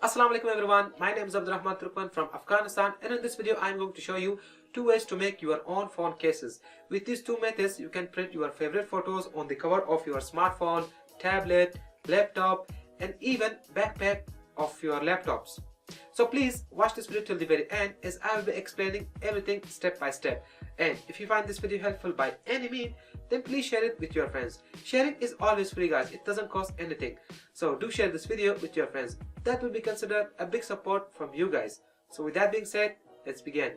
Assalamu alaikum everyone, my name is Abdurrahman Turkman from Afghanistan, and in this video I am going to show you two ways to make your own phone cases. With these two methods you can print your favorite photos on the cover of your smartphone, tablet, laptop and even backpack of your laptops. So please watch this video till the very end as I will be explaining everything step by step. And if you find this video helpful by any means, then please share it with your friends. Sharing is always free guys, it doesn't cost anything. So do share this video with your friends. That will be considered a big support from you guys. So with that being said, let's begin.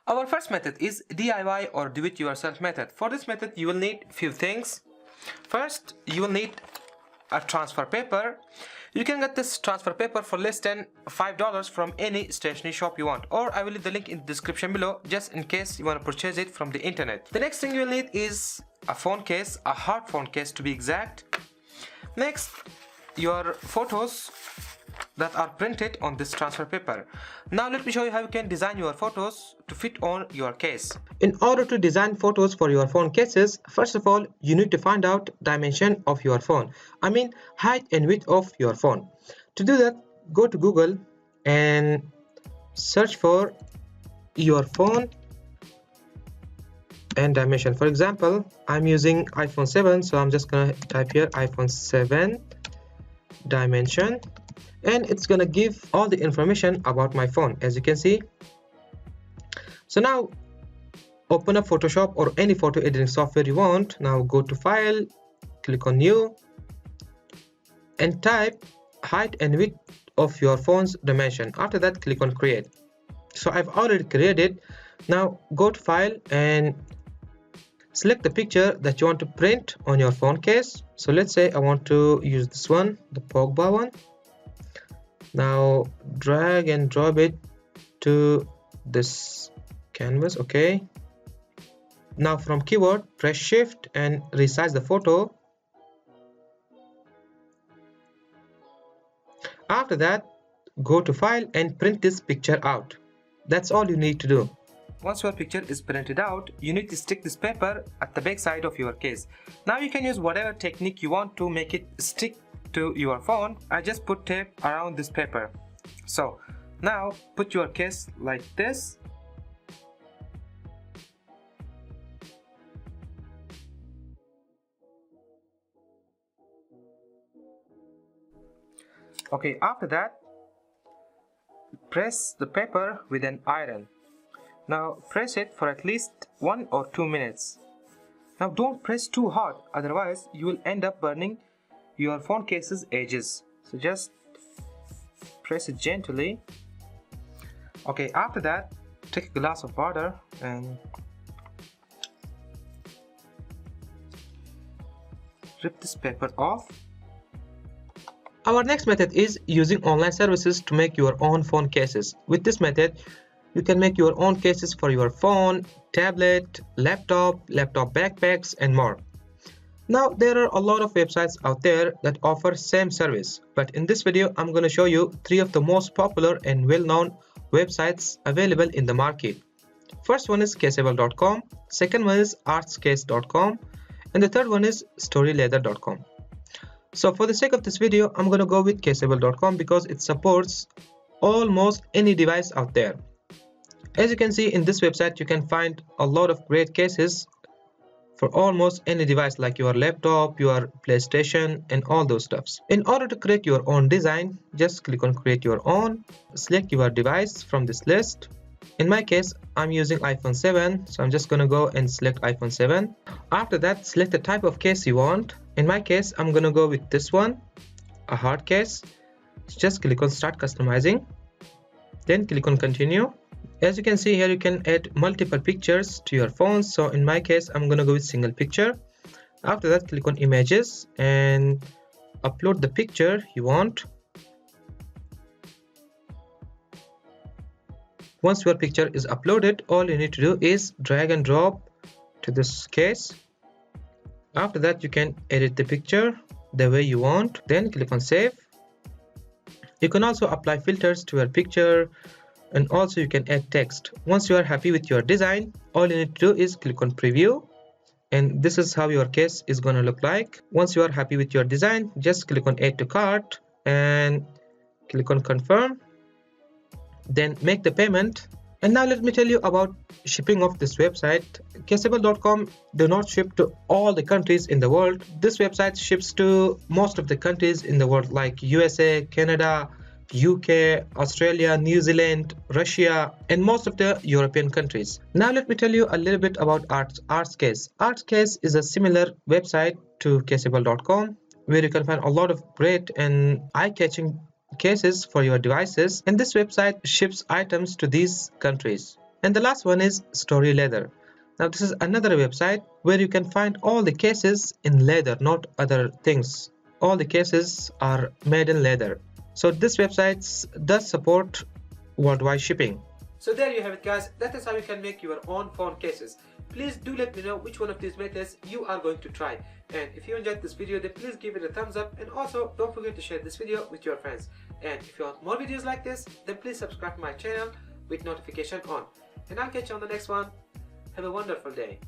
Our first method is DIY or do-it-yourself method. For this method you will need few things. First, you will need a transfer paper. You can get this transfer paper for less than $5 from any stationery shop you want, or I will leave the link in the description below just in case you want to purchase it from the internet. The next thing you will need is a phone case, a hard phone case to be exact. Next, your photos that are printed on this transfer paper. Now let me show you how you can design your photos to fit on your case. In order to design photos for your phone cases, first of all you need to find out dimension of your phone. I mean height and width of your phone. To do that, go to Google and search for your phone and dimension. For example, I'm using iPhone 7, so I'm just gonna type here iPhone 7 dimension, and it's gonna give all the information about my phone, as you can see. So now open up Photoshop or any photo editing software you want. Now go to File, click on New and type height and width of your phone's dimension. After that, click on Create. So I've already created. Now go to File and select the picture that you want to print on your phone case. So let's say I want to use this one, the Pogba one. Now drag and drop it to this canvas. Okay, now from keyboard press shift and resize the photo. After that, go to File and print this picture out. That's all you need to do. Once your picture is printed out, you need to stick this paper at the back side of your case. Now you can use whatever technique you want to make it stick to your phone. I just put tape around this paper. So now put your case like this. Okay, after that, press the paper with an iron. Now press it for at least 1 or 2 minutes. Now don't press too hard, otherwise you will end up burning your phone case's edges. So just press it gently. Okay, after that, take a glass of water and rip this paper off. Our next method is using online services to make your own phone cases. With this method, you can make your own cases for your phone, tablet, laptop backpacks and more. Now there are a lot of websites out there that offer same service, but in this video I'm going to show you 3 of the most popular and well-known websites available in the market. First one is caseable.com, second one is artscase.com, and the third one is storyleather.com. So for the sake of this video, I'm going to go with caseable.com because it supports almost any device out there. As you can see in this website, you can find a lot of great cases for almost any device like your laptop, your PlayStation and all those stuffs. In order to create your own design, just click on create your own, select your device from this list. In my case, I'm using iPhone 7, so I'm just gonna go and select iPhone 7. After that, select the type of case you want. In my case, I'm gonna go with this one, a hard case. Just click on start customizing, then click on continue. As you can see here, you can add multiple pictures to your phone. So in my case, I'm gonna go with single picture. After that, click on images and upload the picture you want. Once your picture is uploaded, all you need to do is drag and drop to this case. After that, you can edit the picture the way you want, then click on save. You can also apply filters to your picture, and also you can add text. Once you are happy with your design, all you need to do is click on preview, and this is how your case is going to look like. Once you are happy with your design, just click on add to cart and click on confirm, then make the payment. And now let me tell you about shipping of this website. Caseable.com do not ship to all the countries in the world. This website ships to most of the countries in the world like USA, Canada, UK, Australia, New Zealand, Russia, and most of the European countries. Now let me tell you a little bit about Artscase. Artscase is a similar website to Caseable.com where you can find a lot of great and eye-catching cases for your devices, and this website ships items to these countries. And the last one is Story Leather. Now this is another website where you can find all the cases in leather, not other things. All the cases are made in leather. So this website does support worldwide shipping. So there you have it, guys. That is how you can make your own phone cases. Please do let me know which one of these methods you are going to try. And if you enjoyed this video, then please give it a thumbs up, and also don't forget to share this video with your friends. And if you want more videos like this, then please subscribe to my channel with notification on. And I'll catch you on the next one. Have a wonderful day.